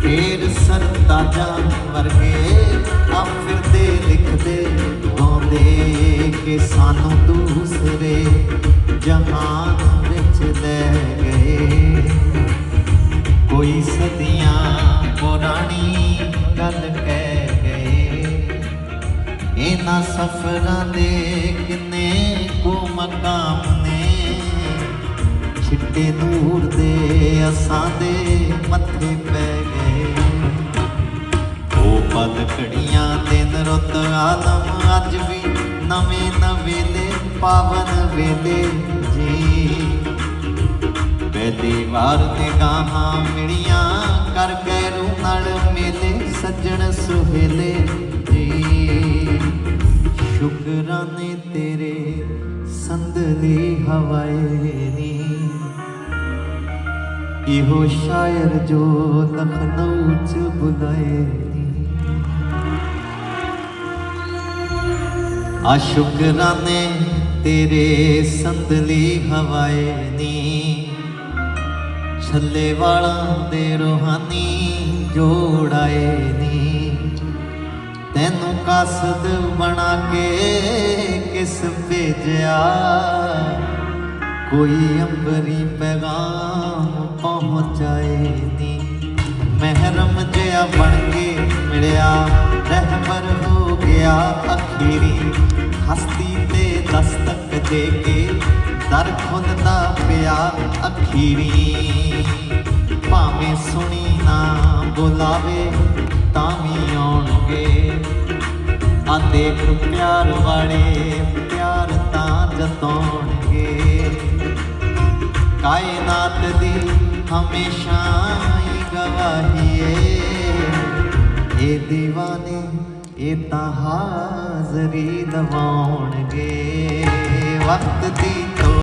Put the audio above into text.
ਫੇਰ ਸਰਤਾਜਾਂ ਵਰਗੇ ਆ ਫਿਰਦੇ ਲਿਖਦੇ ਗਾਉਂਦੇ ਕਿ ਸਾਨੂੰ ਦੂਸਰੇ ਜਹਾਨ ਵਿੱਚ ਲੈ ਗਏ। ਕੋਈ ਸਦੀਆਂ ਪੁਰਾਣੀ ਗੱਲ ਕਹਿ ਗਏ। ਇਹਨਾਂ ਸਫਰਾਂ ਦੇ ਕਿੰਨੇ ਕੁ ਮਕਾਮ ਨੇ, ਛਿੱਟੇ ਨੂਰ ਦੇ ਅਸਾਂ ਦੇ ਮੱਥੇ ਪੈ ਗਏ। ਉਹ ਪਲ ਘੜੀਆਂ ਦਿਨ ਰੁੱਤ ਆਲਮ ਅੱਜ ਵੀ ਨਵੇਂ ਨਵੇਲੇ ਪਾਵਨ ਵੇਲੇ ਜੀ। ਪਹਿਲੀ ਵਾਰ ਨਿਗਾਹਾਂ ਮਿਲੀਆਂ ਕਰ ਗੈਰੂ ਨਾਲ ਮੇਲੇ ਸੱਜਣ ਸੁਹੇਲੇ ਜੀ। ਸ਼ੁਕਰਾਨੇ ਤੇਰੇ ਸੰਦਲੀ ਹਵਾਏ ਨੀ, ਇਹੋ ਸ਼ਾਇਰ ਜੋ ਲਖਨਊ ਚ ਬੁਲਾਏ ਨੀ। ਆ ਸ਼ੁਕਰਾਨੇ ਤੇਰੇ ਸੰਦਲੀ ਹਵਾਏ ਨੀ, ਛੱਲੇ ਵਾਲਾਂ ਦੇ ਰੂਹਾਨੀ ਜੋੜਾਏ ਨੀ। ਤੈਨੂੰ ਕਾਸਦ ਬਣਾ ਕੇ ਕਿਸ ਭੇਜਿਆ, ਕੋਈ ਅੰਬਰੀ ਪੈਗਾਮ ਪਹੁੰਚਾਏ ਨੀ। ਮਹਿਰਮ ਜਿਹਾ ਬਣ ਕੇ ਮਿਲਿਆ ਰਹਿਬਰ ਹੋ ਗਿਆ ਅਖੀਰੀ, ਹਸਤੀ ਤੇ ਦਸਤਕ ਦੇ ਕੇ ਦਰ ਖੁੱਲਦਾ ਪਿਆ ਅਖੀਰੀ। ਭਾਵੇਂ ਸੁਣੀ ਨਾ ਬੁਲਾਵੇ ਤਾਂ ਵੀ ਆਉਣਗੇ, ਆ ਦੇਖ ਪਿਆਰ ਵਾਲੇ ਪਿਆਰ ਤਾਂ ਜਤਾਉਣਗੇ। ਕਾਇਨਾਤ ਦੀ ਹਮੇਸ਼ਾ ਹੀ ਗਵਾਹੀ ਏ, ਇਹ ਦੀਵਾਨੇ ਇਹ ਤਾਂ ਹਾਜ਼ਰੀ ਲਵਾਉਣਗੇ। ਵਕਤ ਦੀ